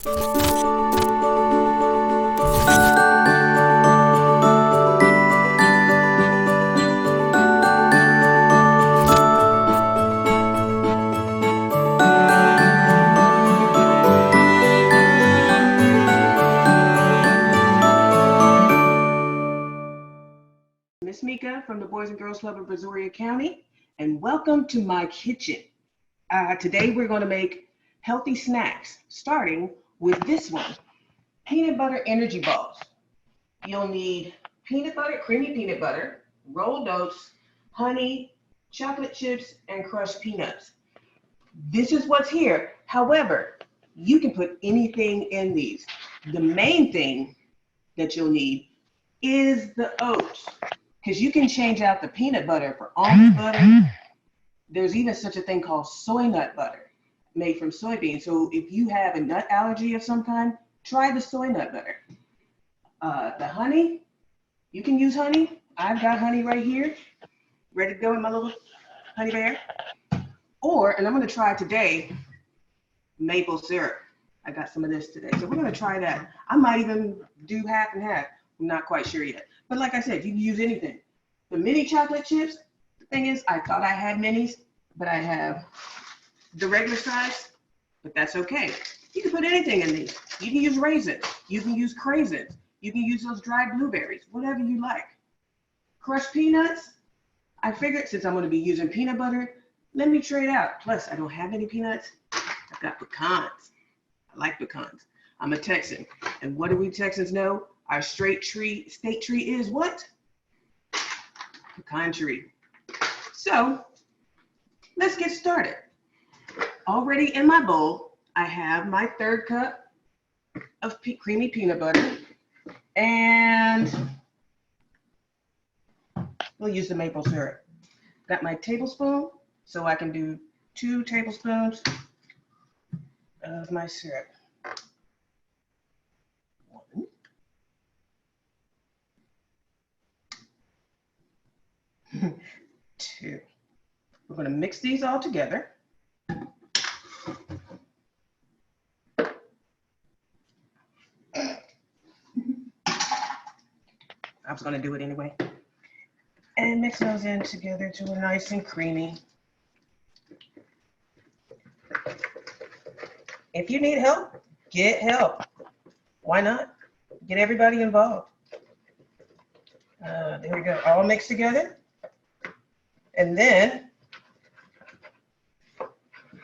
Miss Meeca from the Boys and Girls Club of Brazoria County, and welcome to my kitchen. Today we're going to make healthy snacks, starting with this one, peanut butter energy balls. You'll need peanut butter, creamy peanut butter, rolled oats, honey, chocolate chips, and crushed peanuts. This is what's here. However, you can put anything in these. The main thing that you'll need is the oats, because you can change out the peanut butter for almond butter. There's even such a thing called soy nut butter made from soybeans. So if you have a nut allergy of some kind, try the soy nut butter. The honey, you can use honey. I've got honey right here, ready to go in my little honey bear. And I'm going to try today maple syrup. I got some of this today. So we're going to try that. I might even do half and half. I'm not quite sure yet. But like I said, you can use anything. The mini chocolate chips, the thing is, I thought I had minis, but I have the regular size, but that's okay. You can put anything in these. You can use raisins. You can use craisins. You can use those dried blueberries, whatever you like. Crushed peanuts, I figured since I'm going to be using peanut butter, let me trade out. Plus, I don't have any peanuts. I've got pecans. I like pecans. I'm a Texan. And what do we Texans know? Our state tree is what? Pecan tree. So let's get started. Already in my bowl, I have my 1/3 cup of creamy peanut butter, and we'll use the maple syrup. Got my tablespoon, so I can do 2 tablespoons of my syrup. 1. 2. We're going to mix these all together. I was going to do it anyway. And mix those in together to a nice and creamy. If you need help, get help. Why not? Get everybody involved. There we go, all mixed together. And then,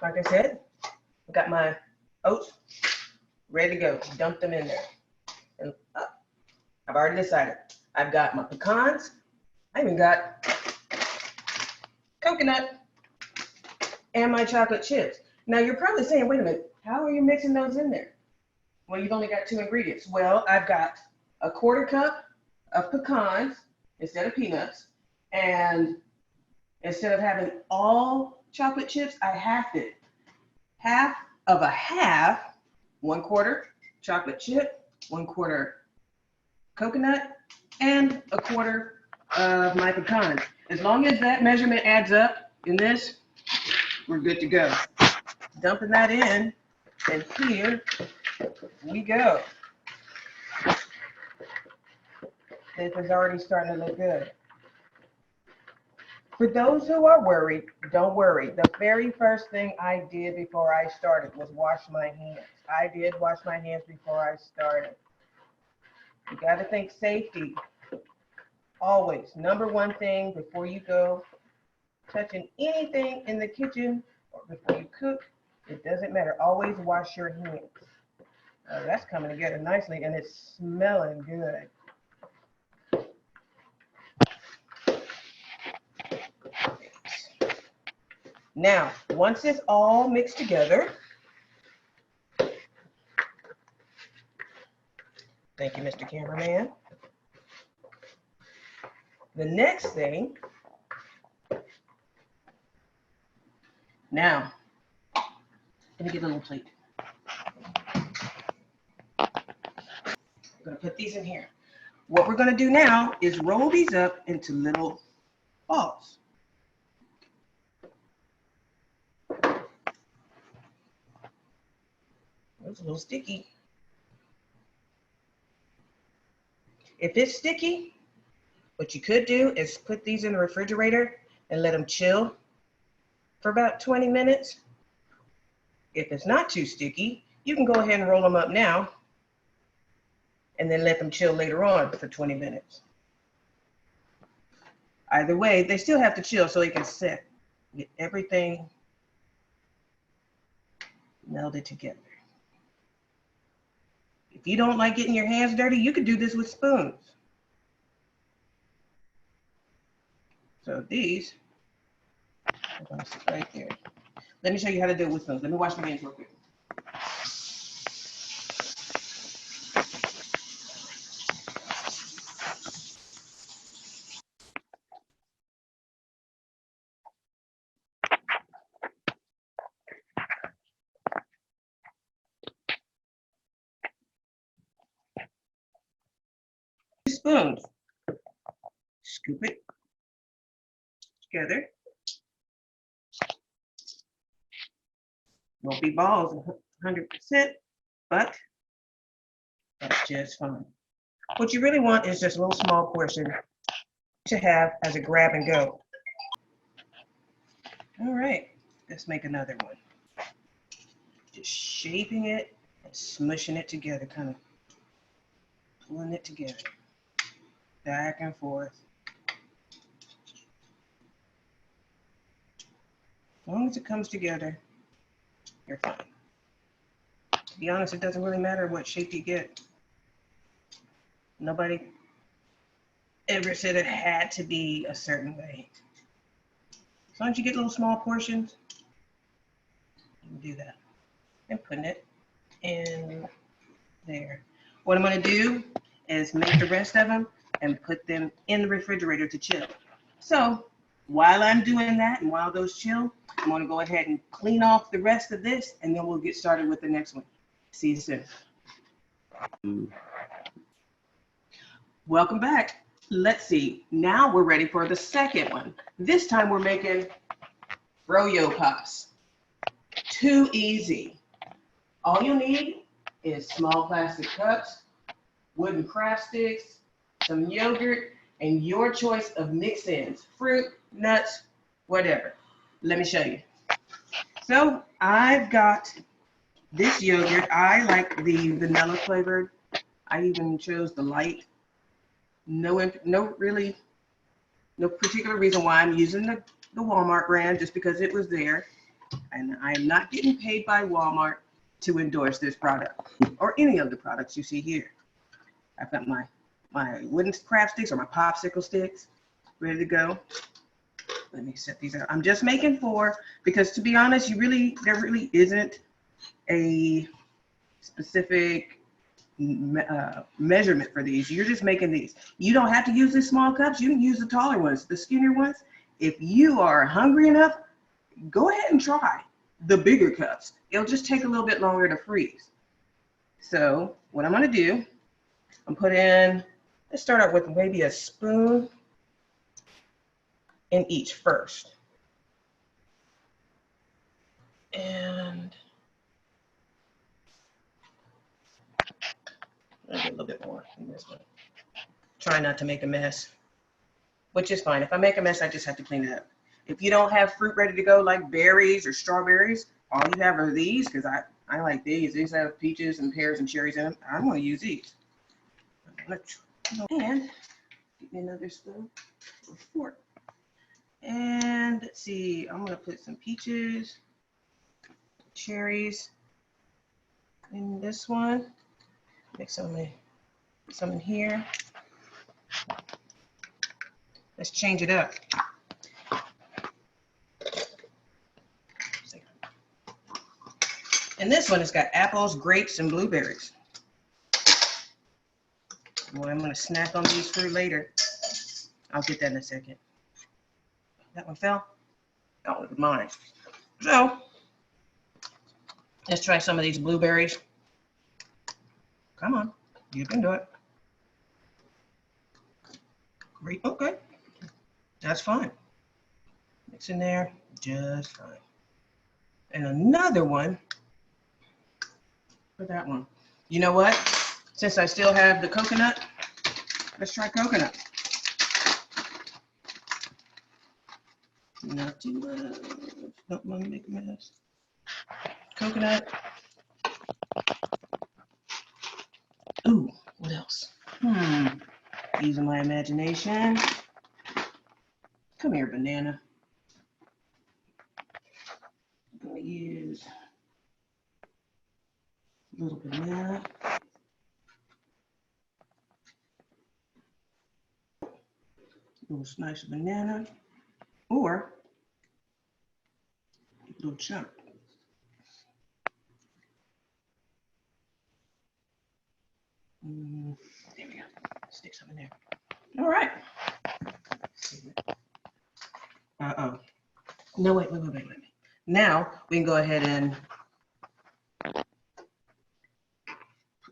like I said, I got my oats ready to go. Dump them in there. And I've already decided. I've got my pecans. I even got coconut and my chocolate chips. Now you're probably saying, wait a minute, how are you mixing those in there? Well, you've only got 2 ingredients. Well, I've got a 1/4 cup of pecans instead of peanuts, and instead of having all chocolate chips, I halved it. Half of a half, 1/4 chocolate chip, 1/4 coconut, and 1/4 of my pecans. As long as that measurement adds up in this, we're good to go. Dumping that in, and here we go. This is already starting to look good. For those who are worried, don't worry. The very first thing I did before I started was wash my hands. I did wash my hands before I started. You got to think safety. Always. Number 1 thing before you go touching anything in the kitchen or before you cook, it doesn't matter. Always wash your hands. That's coming together nicely, and it's smelling good. Now, once it's all mixed together, thank you, Mr. Cameraman. The next thing, now, let me get a little plate. I'm going to put these in here. What we're going to do now is roll these up into little balls. It's a little sticky. If it's sticky, what you could do is put these in the refrigerator and let them chill for about 20 minutes. If it's not too sticky, you can go ahead and roll them up now and then let them chill later on for 20 minutes. Either way, they still have to chill so they can set. Get everything melded together. If you don't like getting your hands dirty, you could do this with spoons. So these are going to sit right there. Let me show you how to do it with spoons. Let me wash my hands real quick. Spoons. Scoop it together. Won't be balls 100%, but that's just fine. What you really want is just a little small portion to have as a grab and go. All right, let's make another one. Just shaping it and smushing it together, kind of pulling it together, back and forth. As long as it comes together, you're fine. To be honest, it doesn't really matter what shape you get. Nobody ever said it had to be a certain way. As long as you get little small portions, you can do that. And putting it in there. What I'm going to do is make the rest of them and put them in the refrigerator to chill. So while I'm doing that and while those chill, I'm going to go ahead and clean off the rest of this, and then we'll get started with the next one. See you soon. Welcome back. Let's see. Now we're ready for the second one. This time we're making froyo pops. Too easy. All you'll need is small plastic cups, wooden craft sticks, some yogurt, and your choice of mix-ins, fruit, nuts, whatever. Let me show you. So I've got this yogurt. I like the vanilla flavored. I even chose the light. No particular reason why I'm using the Walmart brand, just because it was there. And I am not getting paid by Walmart to endorse this product or any of the products you see here. I've got my wooden craft sticks or my popsicle sticks ready to go. Let me set these out. I'm just making 4 because, to be honest, there really isn't a specific measurement for these. You're just making these. You don't have to use the small cups. You can use the taller ones, the skinnier ones. If you are hungry enough, go ahead and try the bigger cups. It'll just take a little bit longer to freeze. So what I'm going to do, let's start out with maybe a spoon in each first. And I'll get a little bit more in this one. Try not to make a mess, which is fine. If I make a mess, I just have to clean it up. If you don't have fruit ready to go, like berries or strawberries, all you have are these, because I like these. These have peaches and pears and cherries in them. I'm going to use these. And get me another spoon or fork. And let's see, I'm going to put some peaches, cherries in this one. Make some in here. Let's change it up. And this one has got apples, grapes, and blueberries. Boy, I'm going to snack on these for later. I'll get that in a second. That one fell? That was mine. So, let's try some of these blueberries. Come on, you can do it. Great, okay. That's fine. Mix in there, just fine. And another one for that one. You know what? Since I still have the coconut, let's try coconut. Not too much. Don't want to make a mess. Coconut. Ooh, what else? Using my imagination. Come here, banana. I'm going to use a little banana. A little slice of banana. Or a little chunk. There we go. Stick some in there. All right. Uh-oh. No, wait. Now we can go ahead and put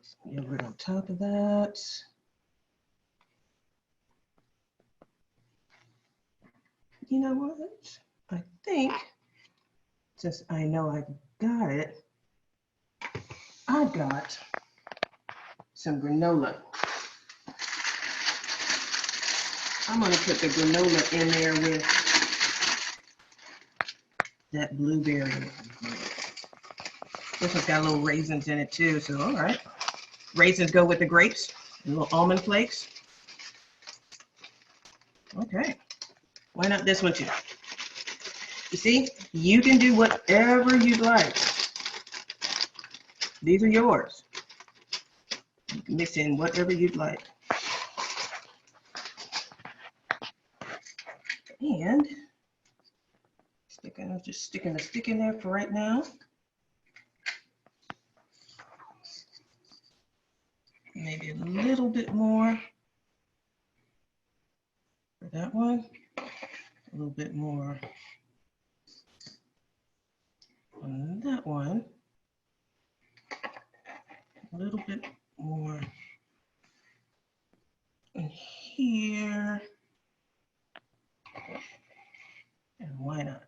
some yogurt on top of that. You know what? I think, since I know I've got it, I've got some granola. I'm going to put the granola in there with that blueberry. This one's got little raisins in it too, so all right. Raisins go with the grapes, and little almond flakes. Okay, why not this one too? You see, you can do whatever you'd like. These are yours. You can mix in whatever you'd like. And just sticking a stick in there for right now. Maybe a little bit more for that one. A little bit more on that one. A little bit more in here. And why not?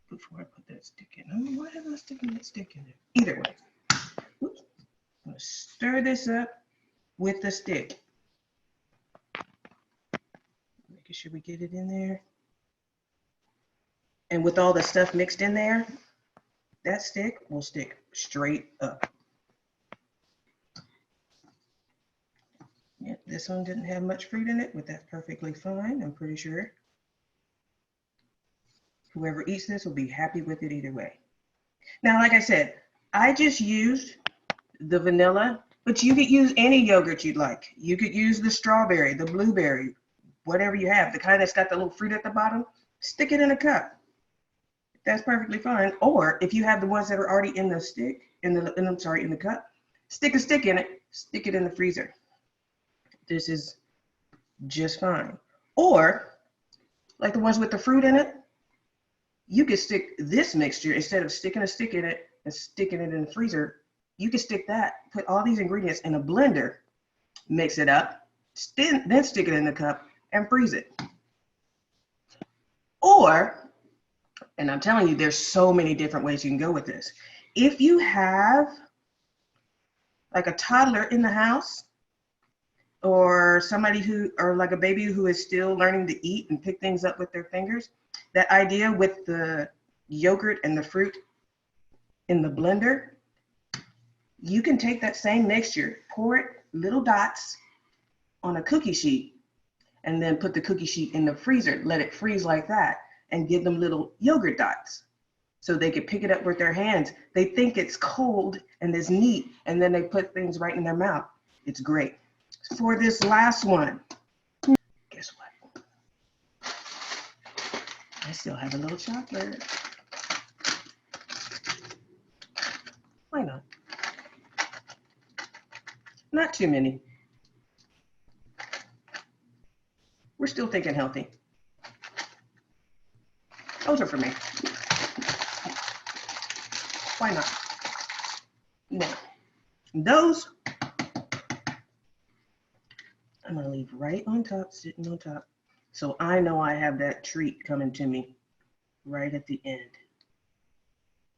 Before I put that stick in. I don't know why am I sticking that stick in there? Either way. Oops. I'm gonna stir this up with the stick. Making sure we get it in there. And with all the stuff mixed in there, that stick will stick straight up. Yeah, this one didn't have much fruit in it, but that's perfectly fine, I'm pretty sure. Whoever eats this will be happy with it either way. Now, like I said, I just used the vanilla, but you could use any yogurt you'd like. You could use the strawberry, the blueberry, whatever you have, the kind that's got the little fruit at the bottom, stick it in a cup. That's perfectly fine. Or if you have the ones that are already in the stick, in the cup, stick a stick in it, stick it in the freezer. This is just fine. Or like the ones with the fruit in it, you could stick this mixture, instead of sticking a stick in it and sticking it in the freezer, you could stick that, put all these ingredients in a blender, mix it up, then stick it in the cup and freeze it. Or, and I'm telling you, there's so many different ways you can go with this. If you have like a toddler in the house, or somebody or like a baby who is still learning to eat and pick things up with their fingers, that idea with the yogurt and the fruit in the blender, you can take that same mixture, pour it little dots on a cookie sheet, and then put the cookie sheet in the freezer, let it freeze like that, and give them little yogurt dots so they can pick it up with their hands. They think it's cold and it's neat, and then they put things right in their mouth. It's great. For this last one, guess what? I still have a little chocolate. Why not? Not too many. We're still thinking healthy. Those are for me. Why not? Now, those I'm gonna leave right on top, sitting on top. So I know I have that treat coming to me right at the end.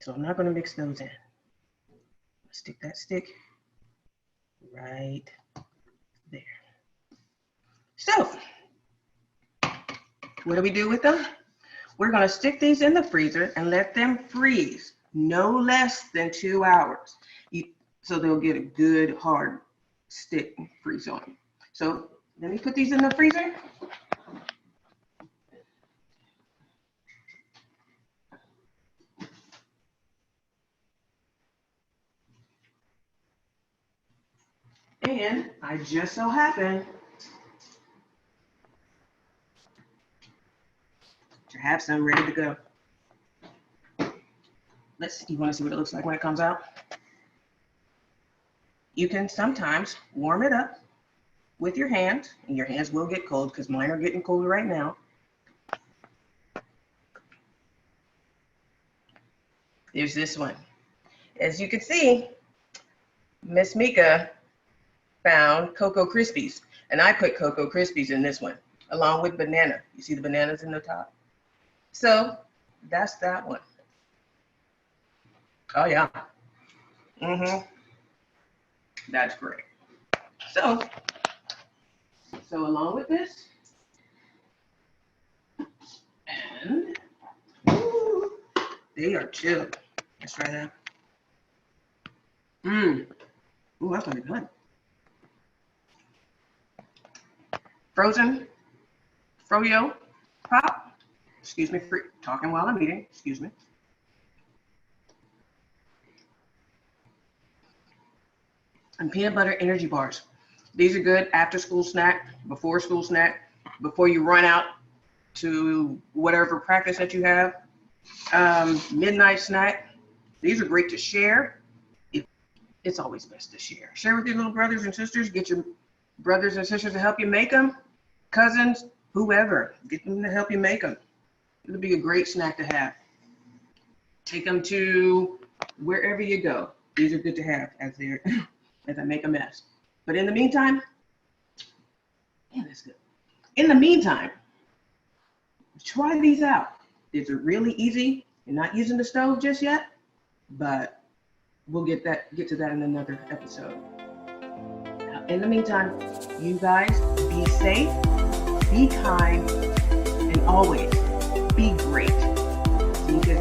So I'm not gonna mix those in. Stick that stick right there. So, what do we do with them? We're going to stick these in the freezer and let them freeze no less than 2 hours. So they'll get a good hard stick freeze on them. So let me put these in the freezer. And I just so happen to have some ready to go. You want to see what it looks like when it comes out? You can sometimes warm it up with your hands, and your hands will get cold because mine are getting colder right now. There's this one. As you can see, Miss Meeca found Cocoa Krispies, and I put Cocoa Krispies in this one, along with banana. You see the bananas in the top? So that's that one. Oh yeah. That's great. So along with this, and ooh, they are chilled. Let's try that. Ooh, that's gonna be good. Frozen froyo pop. Excuse me for talking while I'm eating. Excuse me. And peanut butter energy bars. These are good after school snack, before school snack, before you run out to whatever practice that you have. Midnight snack. These are great to share. It's always best to share. Share with your little brothers and sisters. Get your brothers and sisters to help you make them. Cousins, whoever, get them to help you make them. It'll be a great snack to have. Take them to wherever you go. These are good to have as I make a mess. But in the meantime, man, that's good. In the meantime, try these out. These are really easy. You're not using the stove just yet, but we'll get to that in another episode. Now, in the meantime, you guys be safe, be kind, and always be great. See you guys